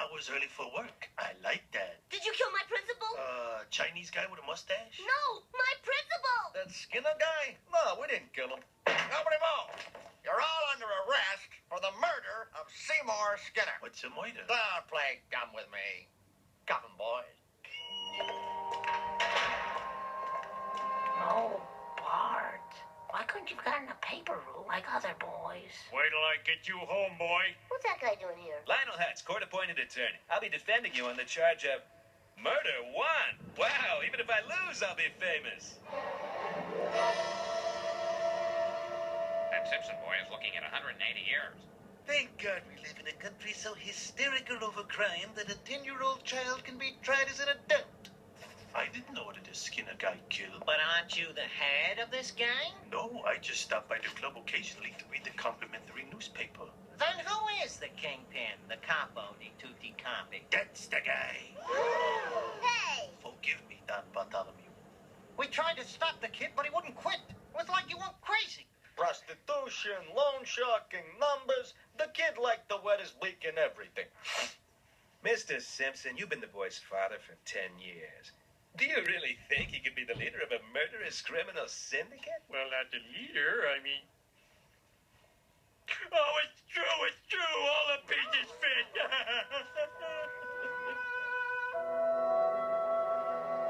hours early for work. I like that. Did you kill my principal? Chinese guy with a mustache? No, my principal! That Skinner guy? No, we didn't kill him. Nobody move. You're all under arrest for the murder of Seymour Skinner. What's a murder? Don't play dumb with me. Come on, boys. Oh, Bart. Why couldn't you have gotten a paper route like other boys? Wait till I get you home, boy. What's that guy doing here? Lionel Hutz, court-appointed attorney. I'll be defending you on the charge of murder one. Wow, even if I lose, I'll be famous. That Simpson boy is looking at 180 years. Thank God we live in a country so hysterical over crime that a 10-year-old child can be tried as an adult. I didn't order the Skinner guy killed. But aren't you the head of this gang? No, I just stop by the club occasionally to read the complimentary newspaper. Then who is the kingpin, the capo di tutti capi? That's the guy. Hey! Forgive me, Don Bartholomew. We tried to stop the kid, but he wouldn't quit. It was like you went crazy. Prostitution, loan sharking, numbers. The kid liked the wettest bleak and everything. Mr. Simpson, you've been the boy's father for 10 years. Do you really think he could be the leader of a murderous criminal syndicate? Well, not the leader, I mean. Oh, it's true, all the pieces fit.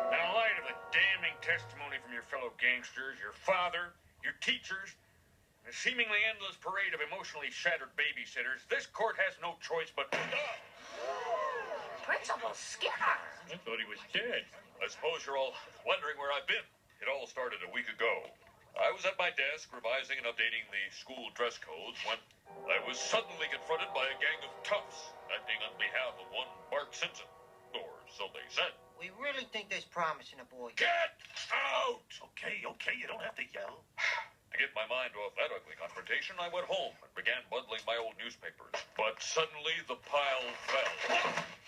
Now, in light of the damning testimony from your fellow gangsters, your father, your teachers, and a seemingly endless parade of emotionally shattered babysitters, this court has no choice but to... Principal Skinner! I thought he was dead. I suppose you're all wondering where I've been. It all started a week ago. I was at my desk revising and updating the school dress codes when I was suddenly confronted by a gang of toughs acting on behalf of one Bart Simpson. Or so they said. We really think there's promise in a boy. Get out! Okay, you don't have to yell. To get my mind off that ugly confrontation, I went home and began bundling my old newspapers. But suddenly the pile fell.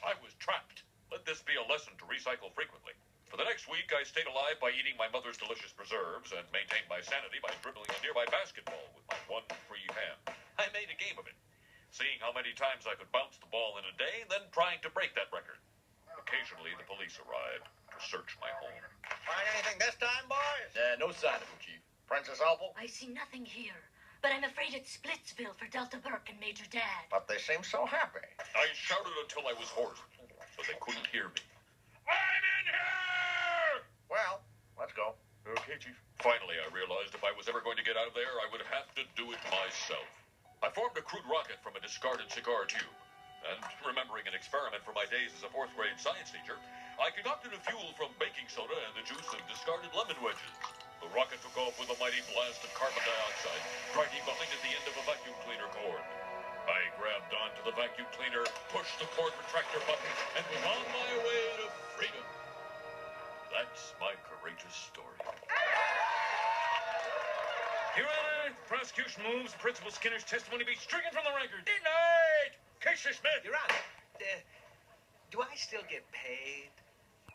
I was trapped. Let this be a lesson to recycle frequently. For the next week, I stayed alive by eating my mother's delicious preserves and maintained my sanity by dribbling a nearby basketball with my one free hand. I made a game of it, seeing how many times I could bounce the ball in a day and then trying to break that record. Occasionally, the police arrived to search my home. Find anything this time, boys? No sign of him, Chief. Princess Opal? I see nothing here, but I'm afraid it's Splitsville for Delta Burke and Major Dad. But they seem so happy. I shouted until I was hoarse, but they couldn't hear me. I'm in here! Well, let's go. Okay, Chief. Finally, I realized if I was ever going to get out of there, I would have to do it myself. I formed a crude rocket from a discarded cigar tube. And remembering an experiment from my days as a fourth-grade science teacher, I concocted a fuel from baking soda and the juice of discarded lemon wedges. The rocket took off with a mighty blast of carbon dioxide, dragging behind it the end of a vacuum cleaner cord. I grabbed onto the vacuum cleaner, pushed the cord retractor button, and was on my way to freedom. That's my courageous story. Your Honor, the prosecution moves Principal Skinner's testimony be stricken from the record. Denied! Case dismissed. Your Honor, do I still get paid?